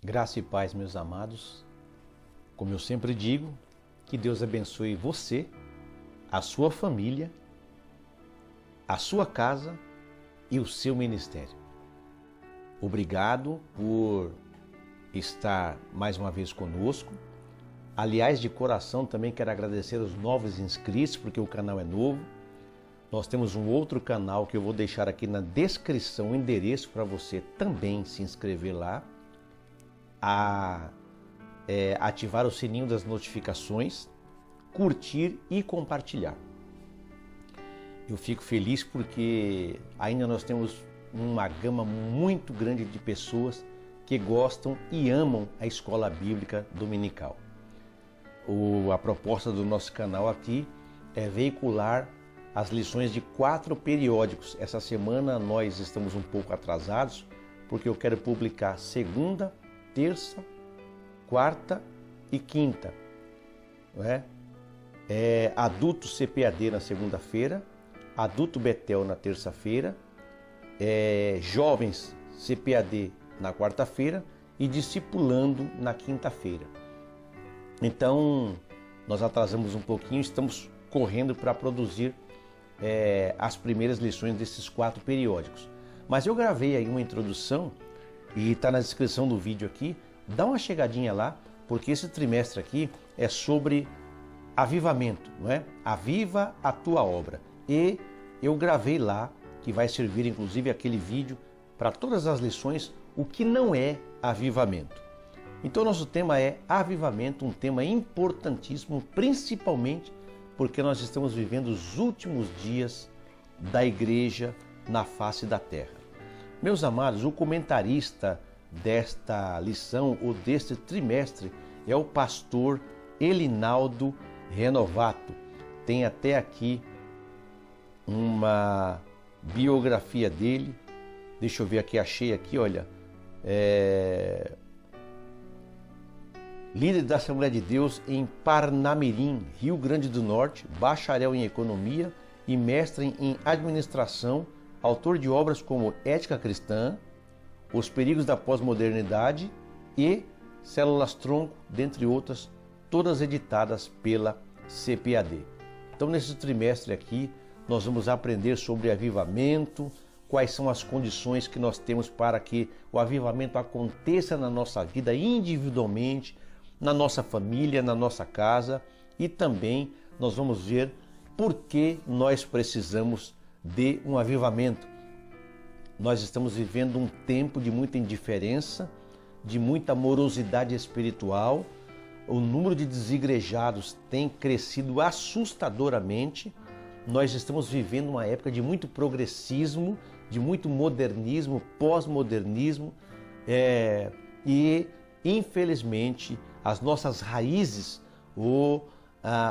Graça e paz, meus amados. Como eu sempre digo, que Deus abençoe você, a sua família, a sua casa e o seu ministério. Obrigado por estar mais uma vez conosco. Aliás, de coração também quero agradecer aos novos inscritos, porque o canal é novo. Nós temos um outro canal que eu vou deixar aqui na descrição, o endereço para você também se inscrever lá. Ativar o sininho das notificações, curtir e compartilhar. Eu fico feliz porque ainda nós temos uma gama muito grande de pessoas que gostam e amam a escola bíblica dominical. A proposta do nosso canal aqui é veicular as lições de 4 periódicos. Essa semana nós estamos um pouco atrasados porque eu quero publicar segunda, terça, quarta e quinta, não é? Adulto CPAD na segunda-feira, adulto Betel na terça-feira, jovens CPAD na quarta-feira e discipulando na quinta-feira. Então, nós atrasamos um pouquinho, estamos correndo para produzir as primeiras lições desses 4 periódicos. Mas eu gravei aí uma introdução e está na descrição do vídeo aqui. Dá uma chegadinha lá, porque esse trimestre aqui é sobre avivamento, não é? Aviva a tua obra. E eu gravei lá, que vai servir inclusive aquele vídeo para todas as lições, o que não é avivamento. Então nosso tema é avivamento, um tema importantíssimo, principalmente porque nós estamos vivendo os últimos dias da igreja na face da terra. Meus amados, o comentarista desta lição ou deste trimestre é o pastor Elinaldo Renovato. Tem até aqui uma biografia dele. Deixa eu ver aqui, achei aqui, olha. Líder da Assembleia de Deus em Parnamirim, Rio Grande do Norte, bacharel em economia e mestre em administração, autor de obras como Ética Cristã, Os Perigos da Pós-Modernidade e Células-Tronco, dentre outras, todas editadas pela CPAD. Então, nesse trimestre aqui, nós vamos aprender sobre avivamento, quais são as condições que nós temos para que o avivamento aconteça na nossa vida individualmente, na nossa família, na nossa casa, e também nós vamos ver por que nós precisamos de um avivamento. Nós estamos vivendo um tempo de muita indiferença, de muita morosidade espiritual. O número de desigrejados tem crescido assustadoramente. Nós estamos vivendo uma época de muito progressismo, de muito modernismo, pós-modernismo, e infelizmente as nossas raízes ou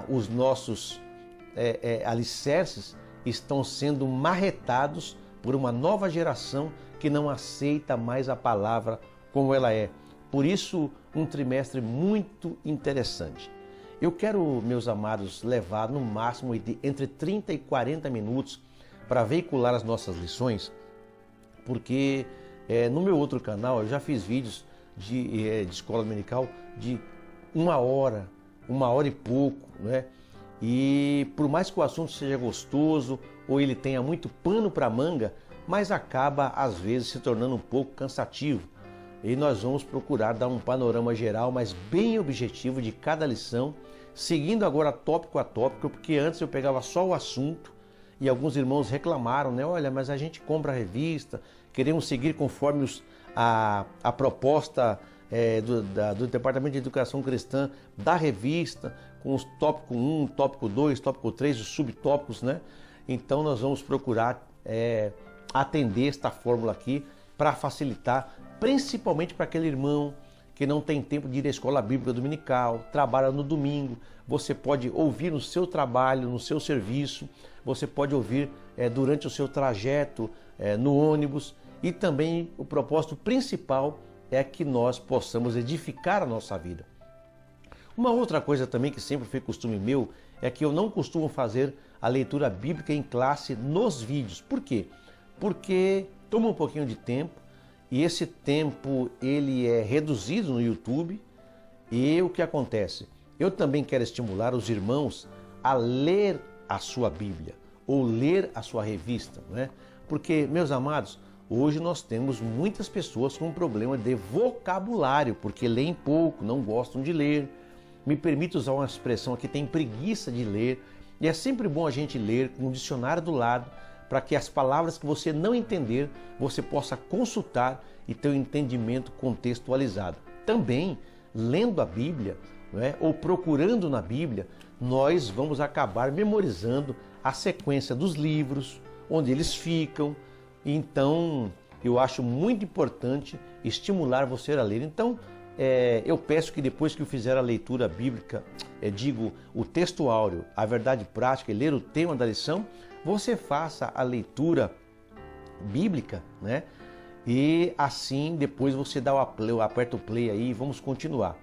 os nossos alicerces estão sendo marretados por uma nova geração que não aceita mais a palavra como ela é. Por isso, um trimestre muito interessante. Eu quero, meus amados, levar no máximo entre 30 e 40 minutos para veicular as nossas lições, porque no meu outro canal eu já fiz vídeos de escola dominical de 1 hora e pouco, né? E por mais que o assunto seja gostoso ou ele tenha muito pano para manga, mas acaba às vezes se tornando um pouco cansativo. E nós vamos procurar dar um panorama geral, mas bem objetivo de cada lição, seguindo agora tópico a tópico, porque antes eu pegava só o assunto e alguns irmãos reclamaram, né? Olha, mas a gente compra a revista, queremos seguir conforme a proposta do Departamento de Educação Cristã da revista, com os tópico 1, tópico 2, tópico 3, os subtópicos, né? Então nós vamos procurar atender esta fórmula aqui para facilitar, principalmente para aquele irmão que não tem tempo de ir à escola bíblica dominical, trabalha no domingo. Você pode ouvir no seu trabalho, no seu serviço, você pode ouvir durante o seu trajeto no ônibus. E também o propósito principal é que nós possamos edificar a nossa vida. Uma outra coisa também que sempre foi costume meu é que eu não costumo fazer a leitura bíblica em classe nos vídeos. Por quê? Porque toma um pouquinho de tempo e esse tempo ele é reduzido no YouTube. E o que acontece? Eu também quero estimular os irmãos a ler a sua Bíblia ou ler a sua revista, não é? Porque, meus amados, hoje nós temos muitas pessoas com problema de vocabulário, porque leem pouco, não gostam de ler. Me permite usar uma expressão aqui, tem preguiça de ler. E é sempre bom a gente ler com um dicionário do lado, para que as palavras que você não entender, você possa consultar e ter um entendimento contextualizado. Também, lendo a Bíblia, não é? Ou procurando na Bíblia, nós vamos acabar memorizando a sequência dos livros, onde eles ficam. Então, eu acho muito importante estimular você a ler. Então, eu peço que depois que eu fizer a leitura bíblica, o texto áureo, a verdade prática e ler o tema da lição, você faça a leitura bíblica, né? E assim depois você dá aperta o play aí e vamos continuar.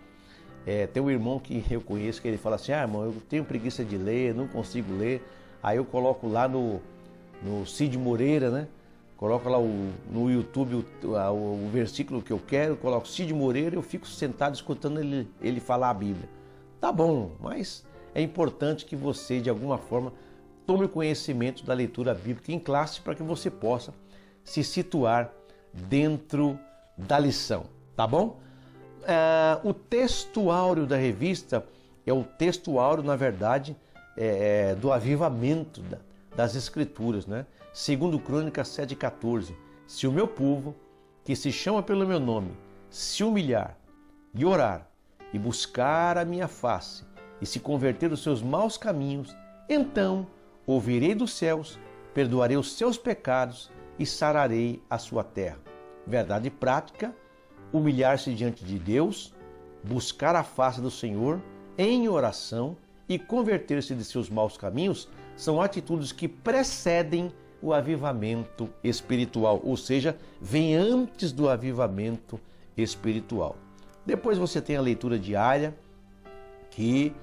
Tem um irmão que eu conheço que ele fala assim: irmão, eu tenho preguiça de ler, não consigo ler. Aí eu coloco lá no Cid Moreira, né? Coloco lá no YouTube o versículo que eu quero, coloco Cid Moreira e eu fico sentado escutando ele falar a Bíblia. Tá bom, mas é importante que você, de alguma forma, tome conhecimento da leitura bíblica em classe para que você possa se situar dentro da lição, tá bom? O texto áureo da revista é o texto áureo, na verdade, do avivamento das Escrituras, né? Segundo Crônicas 7,14, se o meu povo, que se chama pelo meu nome, se humilhar e orar e buscar a minha face e se converter dos seus maus caminhos, então ouvirei dos céus, perdoarei os seus pecados e sararei a sua terra. Verdade prática, humilhar-se diante de Deus, buscar a face do Senhor em oração e converter-se de seus maus caminhos são atitudes que precedem o avivamento espiritual, ou seja, vem antes do avivamento espiritual. Depois você tem a leitura diária que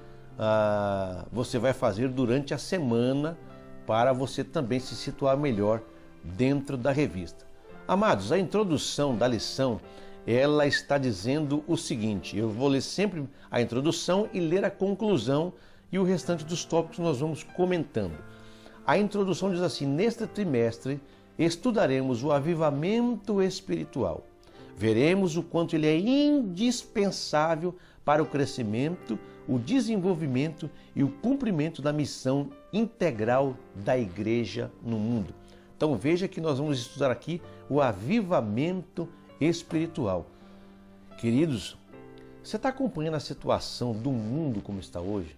você vai fazer durante a semana para você também se situar melhor dentro da revista. Amados, a introdução da lição, ela está dizendo o seguinte: eu vou ler sempre a introdução e ler a conclusão e o restante dos tópicos nós vamos comentando. A introdução diz assim: neste trimestre estudaremos o avivamento espiritual. Veremos o quanto ele é indispensável para o crescimento, o desenvolvimento e o cumprimento da missão integral da igreja no mundo. Então veja que nós vamos estudar aqui o avivamento espiritual. Queridos, você está acompanhando a situação do mundo como está hoje?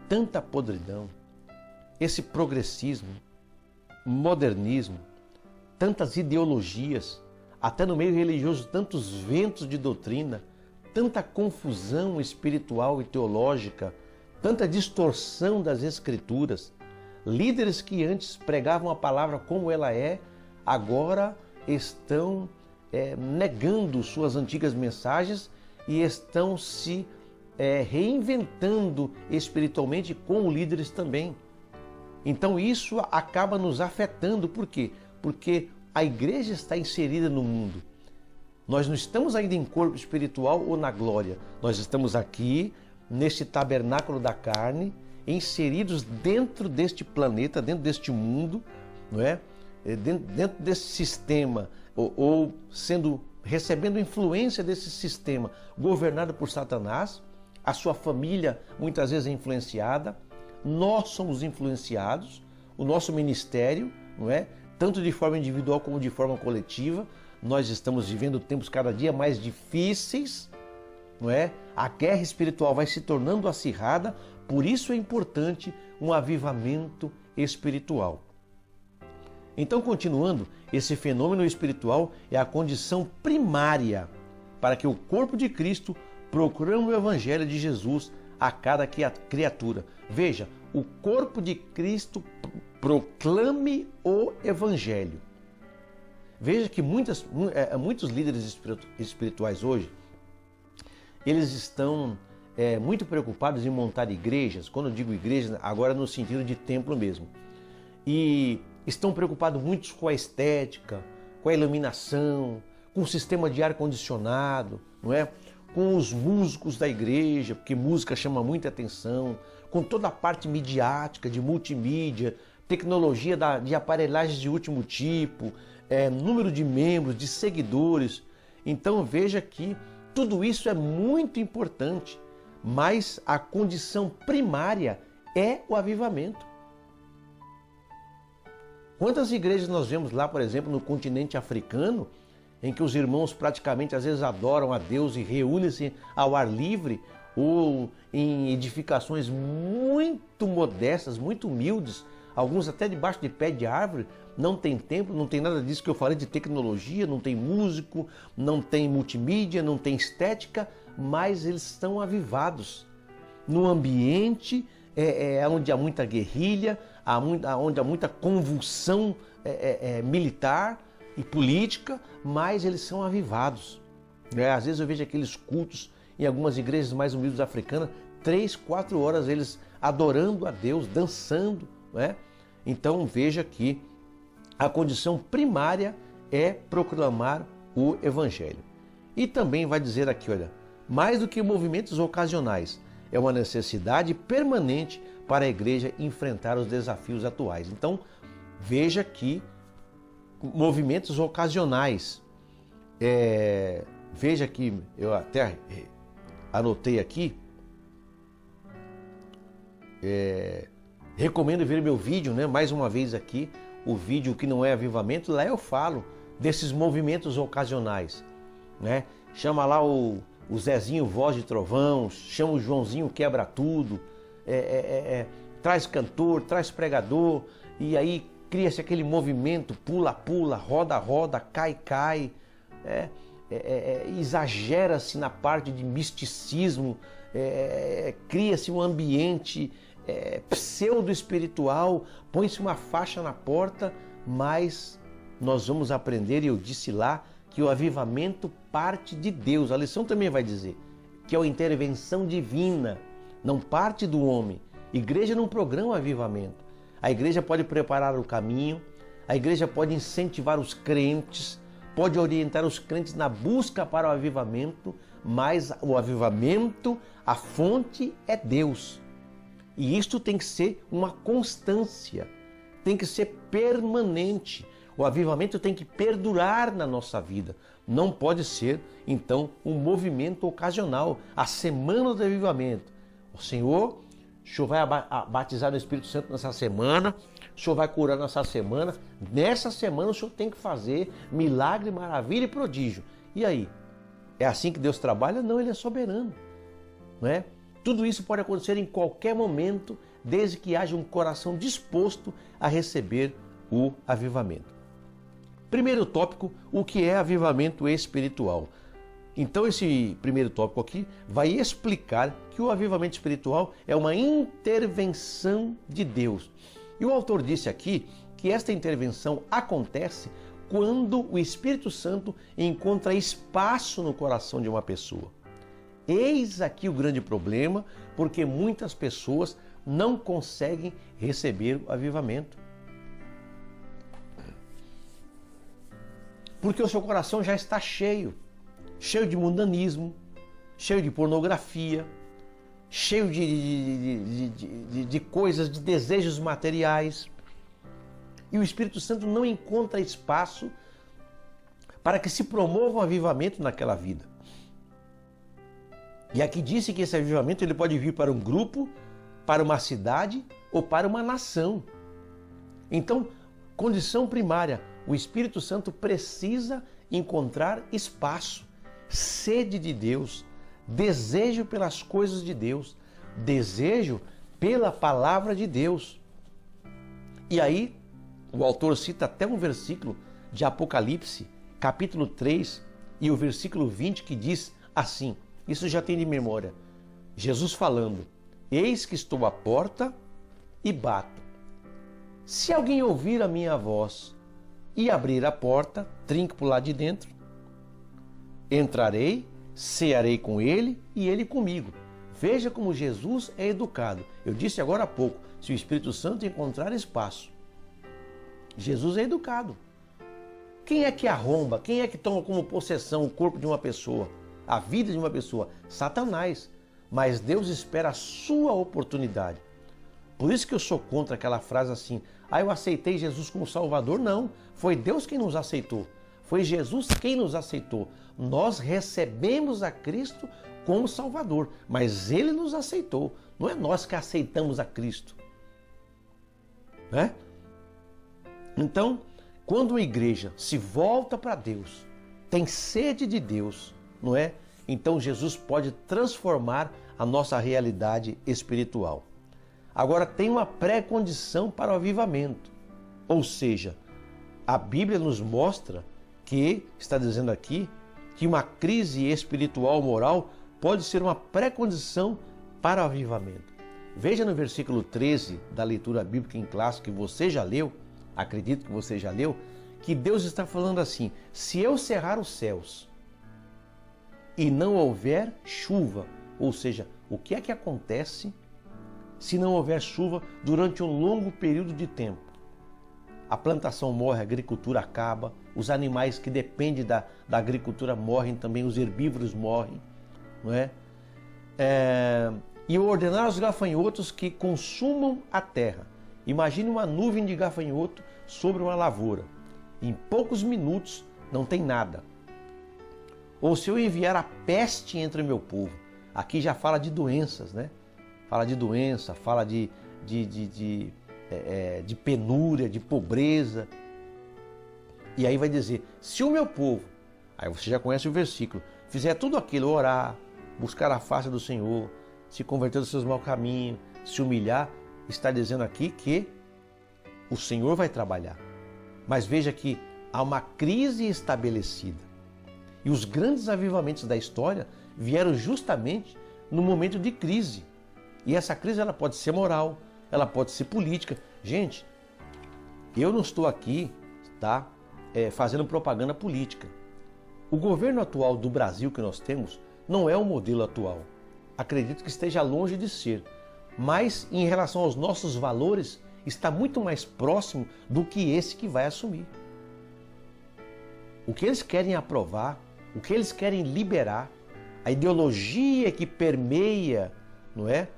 Tanta podridão, esse progressismo, modernismo, tantas ideologias, até no meio religioso tantos ventos de doutrina, tanta confusão espiritual e teológica, tanta distorção das escrituras. Líderes que antes pregavam a palavra como ela é, agora estão negando suas antigas mensagens e estão se reinventando espiritualmente como líderes também. Então isso acaba nos afetando. Por quê? Porque a igreja está inserida no mundo. Nós não estamos ainda em corpo espiritual ou na glória. Nós estamos aqui, neste tabernáculo da carne, inseridos dentro deste planeta, dentro deste mundo, não é? Dentro desse sistema, ou recebendo influência desse sistema governado por Satanás. A sua família muitas vezes é influenciada, nós somos influenciados, o nosso ministério, não é? Tanto de forma individual como de forma coletiva. Nós estamos vivendo tempos cada dia mais difíceis, não é? A guerra espiritual vai se tornando acirrada, por isso é importante um avivamento espiritual. Então, continuando, esse fenômeno espiritual é a condição primária para que o corpo de Cristo proclame o Evangelho de Jesus a cada criatura. Veja, o corpo de Cristo proclame o Evangelho. Veja que muitos líderes espirituais hoje, eles estão muito preocupados em montar igrejas. Quando eu digo igreja, agora no sentido de templo mesmo. E estão preocupados muito com a estética, com a iluminação, com o sistema de ar-condicionado, não é? Com os músicos da igreja, porque música chama muita atenção, com toda a parte midiática, de multimídia, tecnologia de aparelhagens de último tipo, número de membros, de seguidores. Então veja que tudo isso é muito importante, mas a condição primária é o avivamento. Quantas igrejas nós vemos lá, por exemplo, no continente africano, em que os irmãos praticamente às vezes adoram a Deus e reúnem-se ao ar livre ou em edificações muito modestas, muito humildes, alguns até debaixo de pé de árvore, não tem templo, não tem nada disso que eu falei de tecnologia, não tem músico, não tem multimídia, não tem estética, mas eles estão avivados num ambiente onde há muita guerrilha, onde há muita convulsão militar e política, mas eles são avivados. Às vezes eu vejo aqueles cultos em algumas igrejas mais humildes africanas, 3, 4 horas eles adorando a Deus, dançando, né? Então veja que a condição primária é proclamar o Evangelho. E também vai dizer aqui, olha, mais do que movimentos ocasionais, é uma necessidade permanente para a igreja enfrentar os desafios atuais. Então veja que movimentos ocasionais, veja que eu até anotei aqui, recomendo ver meu vídeo, né? Mais uma vez aqui, o vídeo que não é avivamento, lá eu falo desses movimentos ocasionais, né? Chama lá o Zezinho Voz de Trovão, chama o Joãozinho Quebra Tudo, traz cantor, traz pregador, e aí cria-se aquele movimento, pula-pula, roda-roda, cai-cai, exagera-se na parte de misticismo, cria-se um ambiente pseudo-espiritual, põe-se uma faixa na porta, mas nós vamos aprender, e eu disse lá, que o avivamento parte de Deus. A lição também vai dizer que é uma intervenção divina, não parte do homem. Igreja não programa o avivamento. A igreja pode preparar o caminho, a igreja pode incentivar os crentes, pode orientar os crentes na busca para o avivamento, mas o avivamento, a fonte é Deus. E isto tem que ser uma constância, tem que ser permanente. O avivamento tem que perdurar na nossa vida. Não pode ser, então, um movimento ocasional. A semana do avivamento. O Senhor vai batizar no Espírito Santo nessa semana, o Senhor vai curar nessa semana. Nessa semana o Senhor tem que fazer milagre, maravilha e prodígio. E aí? É assim que Deus trabalha? Não, Ele é soberano, não é? Tudo isso pode acontecer em qualquer momento, desde que haja um coração disposto a receber o avivamento. Primeiro tópico, o que é avivamento espiritual? Então esse primeiro tópico aqui vai explicar que o avivamento espiritual é uma intervenção de Deus. E o autor disse aqui que esta intervenção acontece quando o Espírito Santo encontra espaço no coração de uma pessoa. Eis aqui o grande problema, porque muitas pessoas não conseguem receber o avivamento. Porque o seu coração já está cheio de mundanismo, cheio de pornografia, cheio de coisas, de desejos materiais. E o Espírito Santo não encontra espaço para que se promova um avivamento naquela vida. E aqui disse que esse avivamento ele pode vir para um grupo, para uma cidade ou para uma nação. Então, condição primária, o Espírito Santo precisa encontrar espaço, sede de Deus, desejo pelas coisas de Deus, desejo pela palavra de Deus. E aí, o autor cita até um versículo de Apocalipse, capítulo 3, e o versículo 20, que diz assim, isso já tem de memória, Jesus falando, eis que estou à porta e bato. Se alguém ouvir a minha voz e abrir a porta, trinco por lá de dentro, entrarei, cearei com ele e ele comigo. Veja como Jesus é educado. Eu disse agora há pouco, se o Espírito Santo encontrar espaço. Jesus é educado. Quem é que arromba? Quem é que toma como possessão o corpo de uma pessoa? A vida de uma pessoa? Satanás. Mas Deus espera a sua oportunidade. Por isso que eu sou contra aquela frase assim, eu aceitei Jesus como Salvador. Não, foi Deus quem nos aceitou. Foi Jesus quem nos aceitou. Nós recebemos a Cristo como Salvador, mas Ele nos aceitou. Não é nós que aceitamos a Cristo. Né? Então, quando a igreja se volta para Deus, tem sede de Deus, não é? Então Jesus pode transformar a nossa realidade espiritual. Agora tem uma pré-condição para o avivamento. Ou seja, a Bíblia nos mostra que, está dizendo aqui, que uma crise espiritual moral pode ser uma pré-condição para o avivamento. Veja no versículo 13 da leitura bíblica em classe que você já leu, acredito que você já leu, que Deus está falando assim: se eu cerrar os céus e não houver chuva, ou seja, o que é que acontece se não houver chuva durante um longo período de tempo? A plantação morre, a agricultura acaba, os animais que dependem da agricultura morrem também, os herbívoros morrem, não é? E ordenar aos gafanhotos que consumam a terra. Imagine uma nuvem de gafanhoto sobre uma lavoura. Em poucos minutos não tem nada. Ou se eu enviar a peste entre o meu povo. Aqui já fala de doenças, né? Fala de doença, fala de penúria, de pobreza. E aí vai dizer, se o meu povo, aí você já conhece o versículo, fizer tudo aquilo, orar, buscar a face do Senhor, se converter dos seus maus caminhos, se humilhar, está dizendo aqui que o Senhor vai trabalhar. Mas veja que há uma crise estabelecida. E os grandes avivamentos da história vieram justamente no momento de crise. E essa crise ela pode ser moral, ela pode ser política. Gente, eu não estou aqui, tá, fazendo propaganda política. O governo atual do Brasil que nós temos não é o modelo atual. Acredito que esteja longe de ser. Mas em relação aos nossos valores, está muito mais próximo do que esse que vai assumir. O que eles querem aprovar, o que eles querem liberar, a ideologia que permeia, não é,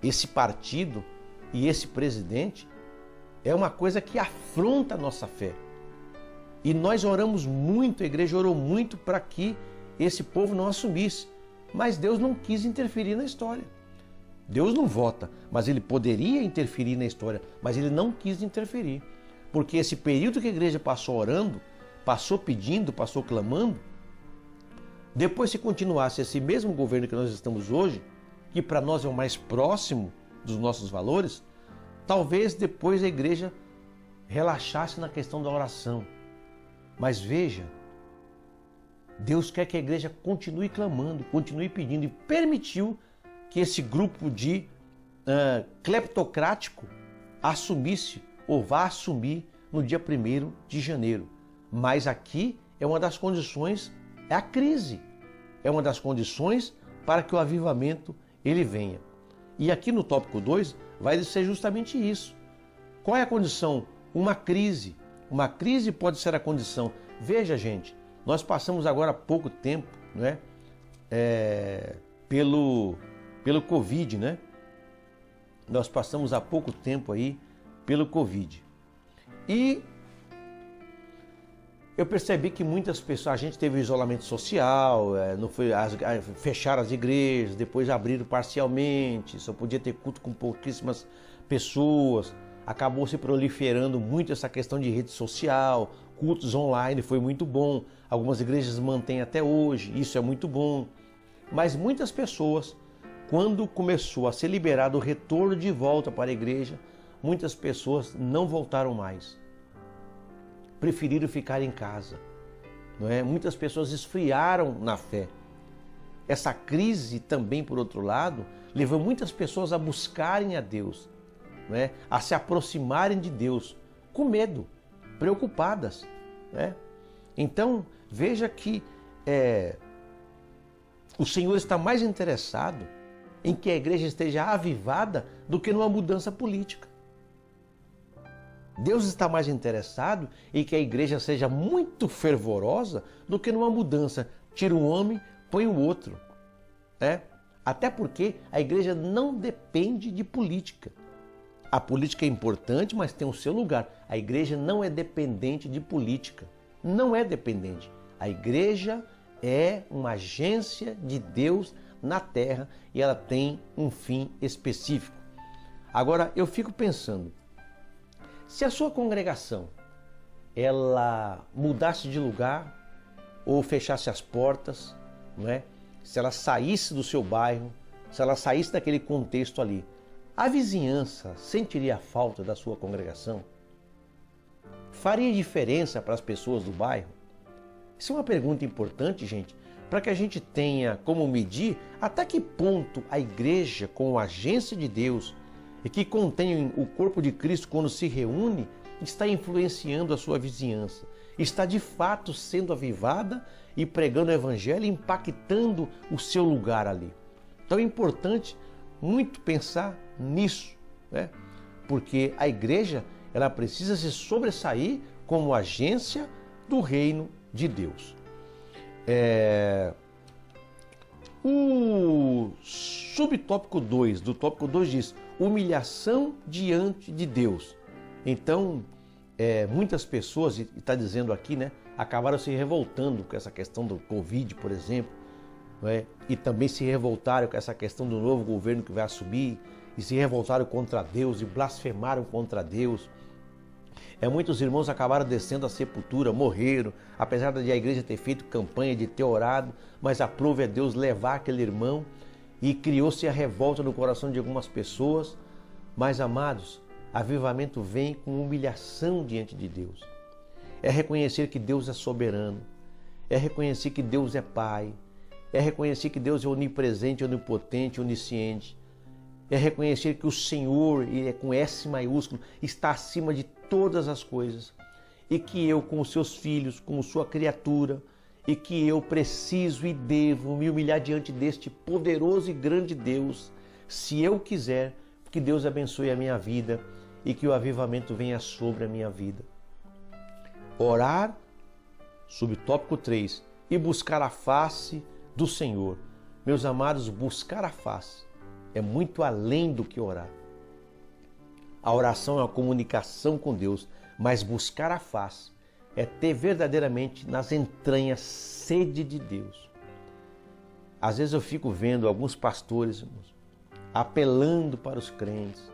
esse partido e esse presidente, é uma coisa que afronta a nossa fé. E nós oramos muito, a igreja orou muito para que esse povo não assumisse. Mas Deus não quis interferir na história. Deus não vota, mas Ele poderia interferir na história, mas Ele não quis interferir. Porque esse período que a igreja passou orando, passou pedindo, passou clamando, depois se continuasse esse mesmo governo que nós estamos hoje, que para nós é o mais próximo dos nossos valores, talvez depois a igreja relaxasse na questão da oração. Mas veja, Deus quer que a igreja continue clamando, continue pedindo e permitiu que esse grupo de cleptocrático assumisse ou vá assumir no dia 1º de janeiro. Mas aqui é uma das condições, é a crise, é uma das condições para que o avivamento ele venha. E aqui no tópico 2 vai ser justamente isso. Qual é a condição? Uma crise. Uma crise pode ser a condição. Veja, gente, nós passamos agora há pouco tempo, né, pelo Covid, né? Nós passamos há pouco tempo aí pelo Covid. E eu percebi que muitas pessoas, a gente teve isolamento social, não foi, fecharam as igrejas, depois abriram parcialmente, só podia ter culto com pouquíssimas pessoas, acabou se proliferando muito essa questão de rede social, cultos online, foi muito bom, algumas igrejas mantêm até hoje, isso é muito bom, mas muitas pessoas, quando começou a ser liberado o retorno de volta para a igreja, muitas pessoas não voltaram mais. Preferiram ficar em casa. Não é? Muitas pessoas esfriaram na fé. Essa crise também, por outro lado, levou muitas pessoas a buscarem a Deus, não é? A se aproximarem de Deus, com medo, preocupadas. né? Então, veja que o Senhor está mais interessado em que a igreja esteja avivada do que numa mudança política. Deus está mais interessado em que a igreja seja muito fervorosa do que numa mudança. Tira um homem, põe o outro, né? Até porque a igreja não depende de política. A política é importante, mas tem o seu lugar. A igreja não é dependente de política. Não é dependente. A igreja é uma agência de Deus na terra e ela tem um fim específico. Agora, eu fico pensando, se a sua congregação ela mudasse de lugar ou fechasse as portas, não é? Se ela saísse do seu bairro, se ela saísse daquele contexto ali, a vizinhança sentiria a falta da sua congregação? Faria diferença para as pessoas do bairro? Isso é uma pergunta importante, gente, para que a gente tenha como medir até que ponto a igreja, como agência de Deus, e que contém o corpo de Cristo quando se reúne, está influenciando a sua vizinhança, está de fato sendo avivada e pregando o evangelho, impactando o seu lugar ali. Então é importante muito pensar nisso, né? Porque a igreja ela precisa se sobressair como agência do reino de Deus. O subtópico 2 do tópico 2 diz humilhação diante de Deus. Então, muitas pessoas, e está dizendo aqui, né, acabaram se revoltando com essa questão do Covid, por exemplo, né, e também se revoltaram com essa questão do novo governo que vai assumir, e se revoltaram contra Deus e blasfemaram contra Deus. Muitos irmãos acabaram descendo à sepultura, morreram, apesar de a igreja ter feito campanha, de ter orado, mas aprove a Deus levar aquele irmão e criou-se a revolta no coração de algumas pessoas. Mas, amados, avivamento vem com humilhação diante de Deus. É reconhecer que Deus é soberano, é reconhecer que Deus é Pai, é reconhecer que Deus é onipresente, onipotente, onisciente, é reconhecer que o Senhor, e com S maiúsculo, está acima de todas as coisas e que eu, como seus filhos, como sua criatura, e que eu preciso e devo me humilhar diante deste poderoso e grande Deus, se eu quiser, que Deus abençoe a minha vida e que o avivamento venha sobre a minha vida. Orar, subtópico 3, e buscar a face do Senhor. Meus amados, buscar a face é muito além do que orar. A oração é uma comunicação com Deus, mas buscar a face é ter verdadeiramente nas entranhas sede de Deus. Às vezes eu fico vendo alguns pastores, irmãos, apelando para os crentes.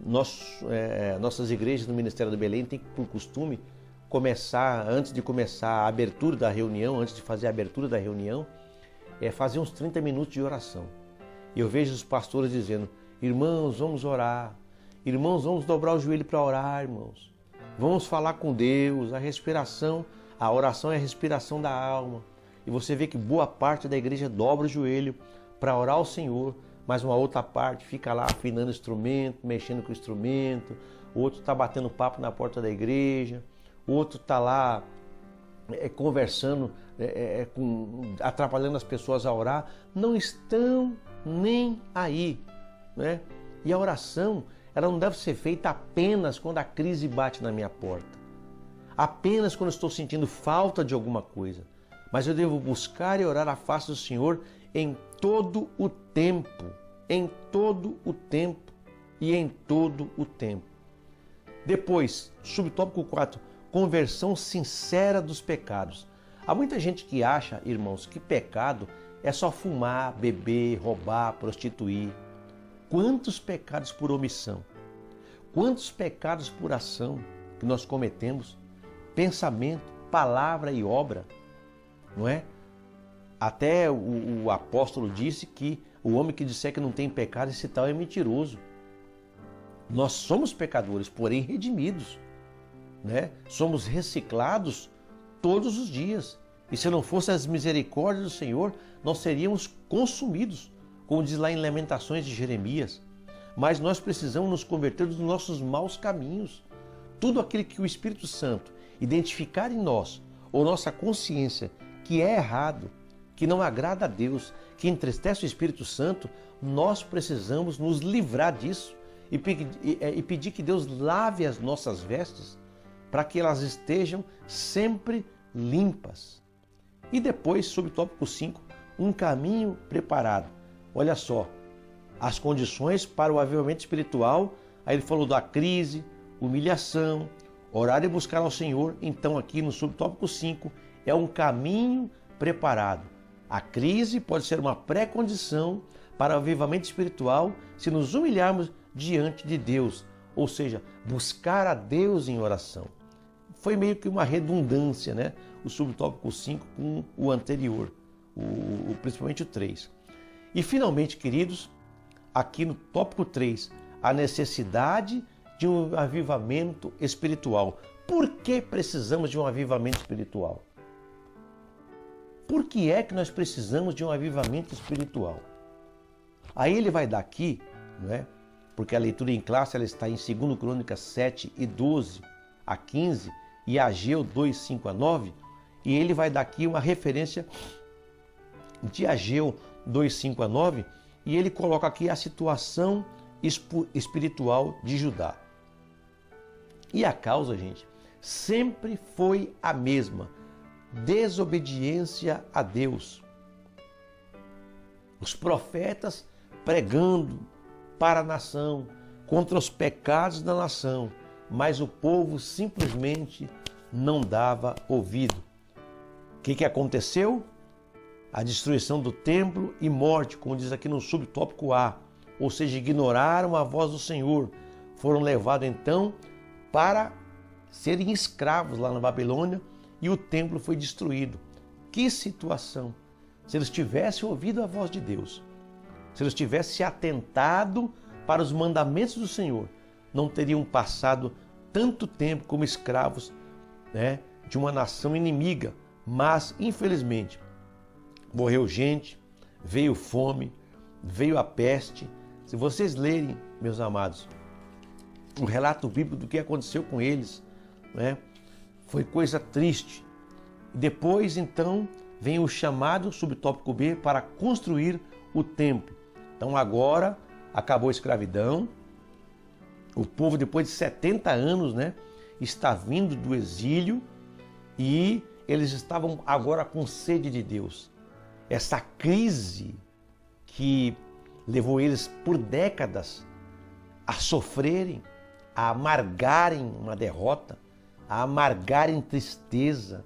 Nossas igrejas no Ministério do Belém têm por costume começar, antes de começar a abertura da reunião, antes de fazer a abertura da reunião, fazer uns 30 minutos de oração. E eu vejo os pastores dizendo, irmãos, vamos orar. Irmãos, vamos dobrar o joelho para orar, irmãos. Vamos falar com Deus. A oração é a respiração da alma. E você vê que boa parte da igreja dobra o joelho para orar ao Senhor, mas uma outra parte fica lá afinando o instrumento, mexendo com o instrumento, o outro está batendo papo na porta da igreja, o outro está lá conversando, atrapalhando as pessoas a orar. Não estão nem aí, né? E a oração, ela não deve ser feita apenas quando a crise bate na minha porta, apenas quando estou sentindo falta de alguma coisa, mas eu devo buscar e orar a face do Senhor em todo o tempo, em todo o tempo e em todo o tempo. Depois, subtópico 4, conversão sincera dos pecados. Há muita gente que acha, irmãos, que pecado é só fumar, beber, roubar, prostituir. Quantos pecados por omissão, quantos pecados por ação que nós cometemos, pensamento, palavra e obra, não é? Até o apóstolo disse que o homem que disser que não tem pecado, esse tal é mentiroso. Nós somos pecadores, porém redimidos, né? Somos reciclados todos os dias. E se não fossem as misericórdias do Senhor, nós seríamos consumidos, como diz lá em Lamentações de Jeremias. Mas nós precisamos nos converter dos nossos maus caminhos. Tudo aquilo que o Espírito Santo identificar em nós, ou nossa consciência, que é errado, que não agrada a Deus, que entristece o Espírito Santo, nós precisamos nos livrar disso e pedir que Deus lave as nossas vestes para que elas estejam sempre limpas. E depois, sobre o tópico 5, um caminho preparado. Olha só, as condições para o avivamento espiritual. Aí ele falou da crise, humilhação, orar e buscar ao Senhor. Então aqui no subtópico 5 é um caminho preparado. A crise pode ser uma pré-condição para o avivamento espiritual se nos humilharmos diante de Deus, ou seja, buscar a Deus em oração. Foi meio que uma redundância, né? O subtópico 5 com o anterior, principalmente o 3. E finalmente, queridos, aqui no tópico 3, a necessidade de um avivamento espiritual. Por que precisamos de um avivamento espiritual? Por que é que nós precisamos de um avivamento espiritual? Aí ele vai dar aqui, não é? Porque a leitura em classe ela está em 2 Crônicas 7 e 12 a 15 e Ageu 2, 5 a 9, e ele vai dar aqui uma referência de Ageu 2, 5 a 9, e ele coloca aqui a situação espiritual de Judá. E a causa, gente, sempre foi a mesma: desobediência a Deus. Os profetas pregando para a nação, contra os pecados da nação, mas o povo simplesmente não dava ouvido. O que aconteceu? A destruição do templo e morte, como diz aqui no subtópico A, ou seja, ignoraram a voz do Senhor, foram levados então para serem escravos lá na Babilônia e o templo foi destruído. Que situação! Se eles tivessem ouvido a voz de Deus, se eles tivessem atentado para os mandamentos do Senhor, não teriam passado tanto tempo como escravos, né, de uma nação inimiga. Mas, infelizmente, morreu gente, veio fome, veio a peste. Se vocês lerem, meus amados, o relato bíblico do que aconteceu com eles, né, foi coisa triste. Depois, então, vem o chamado subtópico B para construir o templo. Então agora acabou a escravidão, o povo depois de 70 anos, né, está vindo do exílio e eles estavam agora com sede de Deus. Essa crise que levou eles por décadas a sofrerem, a amargarem uma derrota, a amargarem tristeza,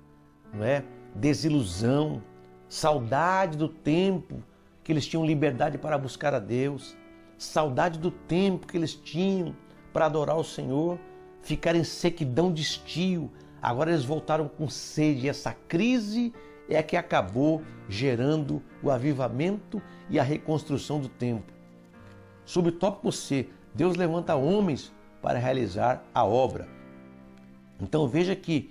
não é? Desilusão, saudade do tempo que eles tinham liberdade para buscar a Deus, saudade do tempo que eles tinham para adorar o Senhor, ficar em sequidão de estio. Agora eles voltaram com sede e essa crise é que acabou gerando o avivamento e a reconstrução do templo. Subtópico C, Deus levanta homens para realizar a obra. Então veja que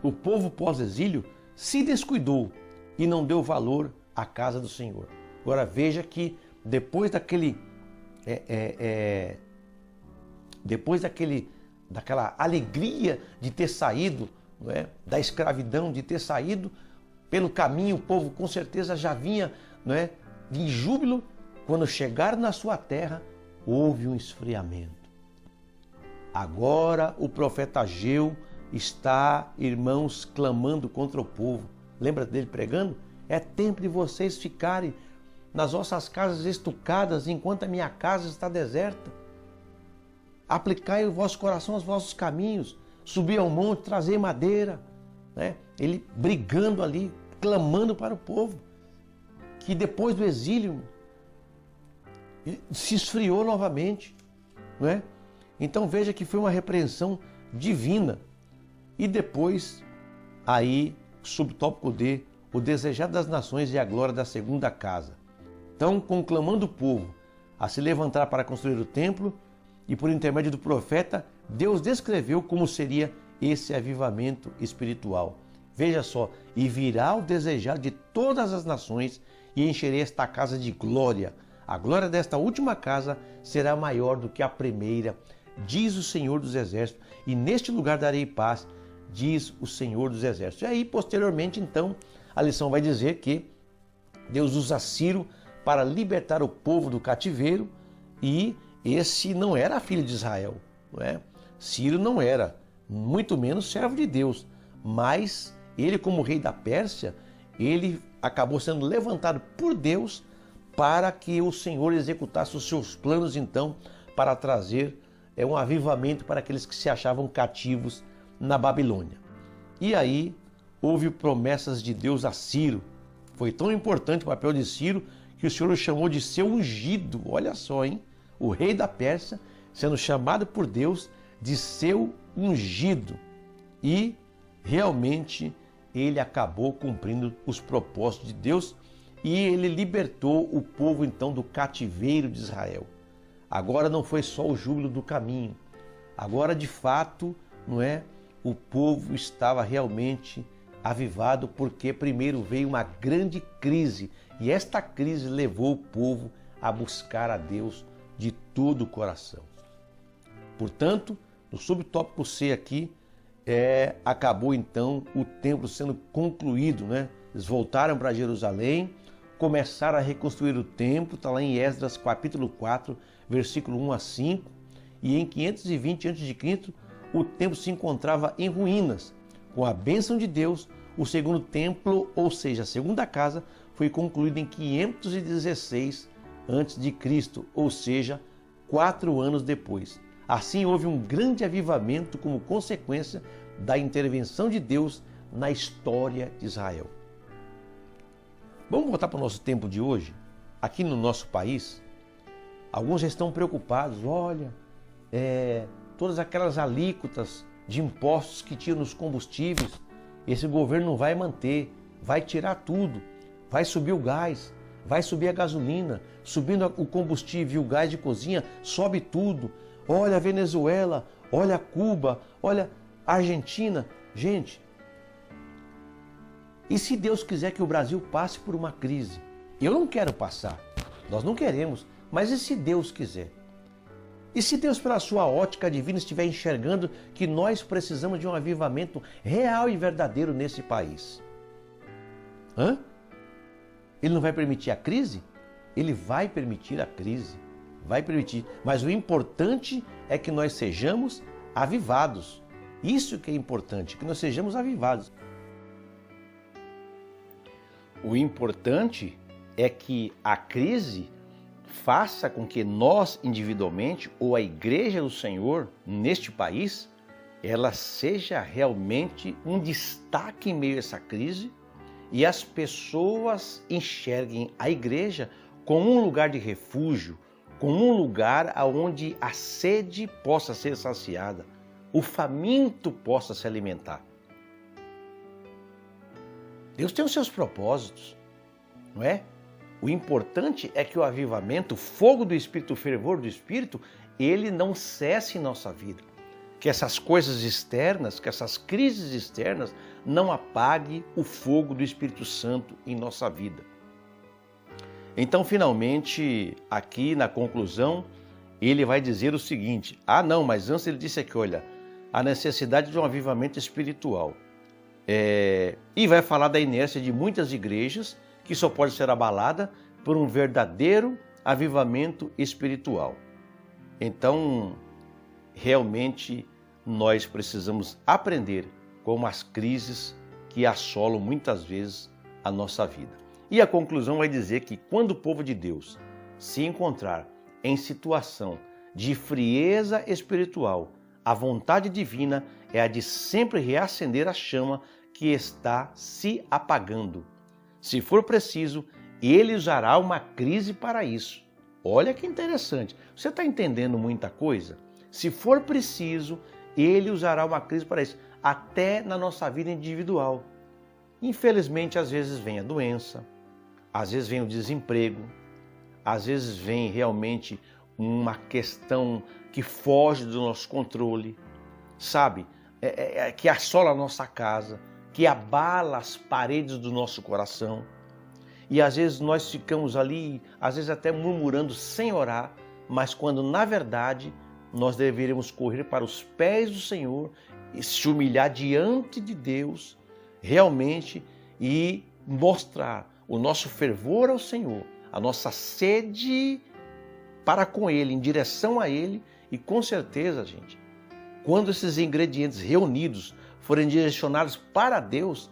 o povo pós-exílio se descuidou e não deu valor à casa do Senhor. Agora veja que depois daquela alegria de ter saído, não é, da escravidão, de ter saído pelo caminho, o povo com certeza já vinha, não é, em júbilo. Quando chegaram na sua terra, houve um esfriamento. Agora o profeta Ageu está, irmãos, clamando contra o povo. Lembra dele pregando? É tempo de vocês ficarem nas vossas casas estucadas enquanto a minha casa está deserta. Aplicai o vosso coração aos vossos caminhos, subir ao monte, trazer madeira. Né? Ele brigando ali, clamando para o povo, que depois do exílio se esfriou novamente. Não é? Então veja que foi uma repreensão divina. E depois, aí, subtópico D, o desejar das nações e a glória da segunda casa. Então, conclamando o povo a se levantar para construir o templo, e por intermédio do profeta, Deus descreveu como seria esse avivamento espiritual. Veja só, e virá o desejar de todas as nações e encherei esta casa de glória. A glória desta última casa será maior do que a primeira, diz o Senhor dos Exércitos. e neste lugar darei paz, diz o Senhor dos Exércitos. E aí, posteriormente, então, a lição vai dizer que Deus usa Ciro para libertar o povo do cativeiro, e esse não era filho de Israel, não é? Ciro não era, muito menos servo de Deus, mas ele, como rei da Pérsia, ele acabou sendo levantado por Deus para que o Senhor executasse os seus planos, então, para trazer um avivamento para aqueles que se achavam cativos na Babilônia. E aí houve promessas de Deus a Ciro. Foi tão importante o papel de Ciro que o Senhor o chamou de seu ungido. Olha só, hein? O rei da Pérsia sendo chamado por Deus de seu ungido. E realmente ele acabou cumprindo os propósitos de Deus e ele libertou o povo então do cativeiro de Israel. Agora não foi só o júbilo do caminho. Agora, de fato, não é? O povo estava realmente avivado, porque primeiro veio uma grande crise, e esta crise levou o povo a buscar a Deus de todo o coração. Portanto, no subtópico C aqui, acabou então o templo sendo concluído, né? Eles voltaram para Jerusalém, começaram a reconstruir o templo, está lá em Esdras capítulo 4, versículo 1 a 5, e em 520 a.C., o templo se encontrava em ruínas. Com a bênção de Deus, o segundo templo, ou seja, a segunda casa, foi concluído em 516 a.C., ou seja, 4 anos depois. Assim, houve um grande avivamento como consequência da intervenção de Deus na história de Israel. Vamos voltar para o nosso tempo de hoje? Aqui no nosso país, alguns já estão preocupados. Olha, todas aquelas alíquotas de impostos que tinham nos combustíveis, esse governo não vai manter, vai tirar tudo, vai subir o gás, vai subir a gasolina, subindo o combustível e o gás de cozinha, sobe tudo. Olha a Venezuela, olha Cuba, olha a Argentina. Gente, e se Deus quiser que o Brasil passe por uma crise? Eu não quero passar, nós não queremos, mas e se Deus quiser? E se Deus, pela sua ótica divina, estiver enxergando que nós precisamos de um avivamento real e verdadeiro nesse país? Ele não vai permitir a crise? Ele vai permitir a crise, vai permitir. Mas o importante é que nós sejamos avivados. Isso que é importante, que nós sejamos avivados. O importante é que a crise faça com que nós individualmente, ou a Igreja do Senhor neste país, ela seja realmente um destaque em meio a essa crise e as pessoas enxerguem a igreja como um lugar de refúgio, como um lugar onde a sede possa ser saciada, o faminto possa se alimentar. Deus tem os seus propósitos, não é? O importante é que o avivamento, o fogo do Espírito, o fervor do Espírito, ele não cesse em nossa vida. Que essas coisas externas, que essas crises externas não apaguem o fogo do Espírito Santo em nossa vida. Então, finalmente, aqui na conclusão, ele vai dizer o seguinte: mas antes ele disse aqui, olha, a necessidade de um avivamento espiritual. E vai falar da inércia de muitas igrejas, que só pode ser abalada por um verdadeiro avivamento espiritual. Então, realmente, nós precisamos aprender com as crises que assolam muitas vezes a nossa vida. E a conclusão vai dizer que quando o povo de Deus se encontrar em situação de frieza espiritual, a vontade divina é a de sempre reacender a chama que está se apagando. Se for preciso, ele usará uma crise para isso. Olha que interessante. Você está entendendo muita coisa? Se for preciso, ele usará uma crise para isso, até na nossa vida individual. Infelizmente, às vezes vem a doença, às vezes vem o desemprego, às vezes vem realmente uma questão que foge do nosso controle, sabe? Que assola a nossa casa, que abala as paredes do nosso coração. E às vezes nós ficamos ali, às vezes até murmurando sem orar, mas quando na verdade nós deveremos correr para os pés do Senhor e se humilhar diante de Deus realmente e mostrar o nosso fervor ao Senhor, a nossa sede para com Ele, em direção a Ele. E com certeza, gente, quando esses ingredientes reunidos forem direcionados para Deus,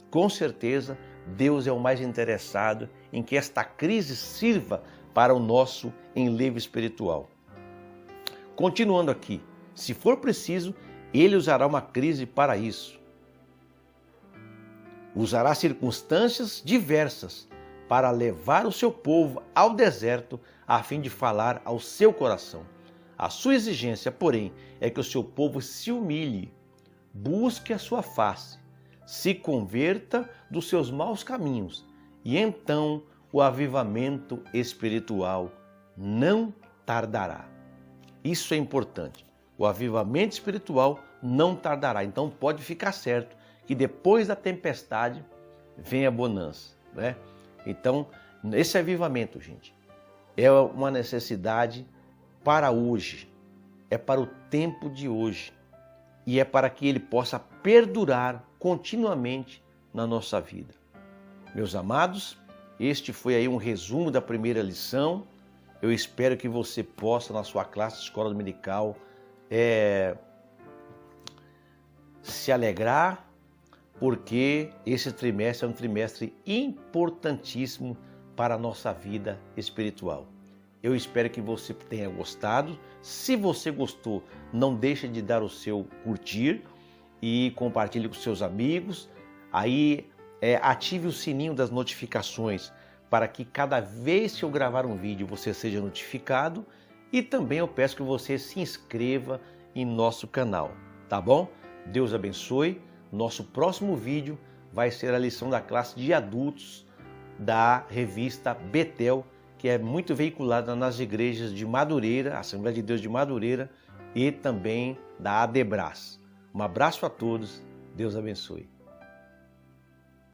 com certeza Deus é o mais interessado em que esta crise sirva para o nosso enlevo espiritual. Continuando aqui, se for preciso, Ele usará uma crise para isso. Usará circunstâncias diversas para levar o seu povo ao deserto a fim de falar ao seu coração. A sua exigência, porém, é que o seu povo se humilhe, busque a sua face, se converta dos seus maus caminhos e então o avivamento espiritual não tardará. Isso é importante. O avivamento espiritual não tardará. Então pode ficar certo que depois da tempestade vem a bonança, né? Então, esse avivamento, gente, é uma necessidade para hoje, é para o tempo de hoje e é para que ele possa perdurar continuamente na nossa vida. Meus amados, este foi aí um resumo da primeira lição. Eu espero que você possa, na sua classe de escola dominical, se alegrar, porque esse trimestre é um trimestre importantíssimo para a nossa vida espiritual. Eu espero que você tenha gostado. Se você gostou, não deixe de dar o seu curtir e compartilhe com seus amigos. Aí ative o sininho das notificações para que cada vez que eu gravar um vídeo você seja notificado. E também eu peço que você se inscreva em nosso canal, tá bom? Deus abençoe. Nosso próximo vídeo vai ser a lição da classe de adultos da revista Betel, que é muito veiculada nas igrejas de Madureira, Assembleia de Deus de Madureira e também da Adebras. Um abraço a todos, Deus abençoe.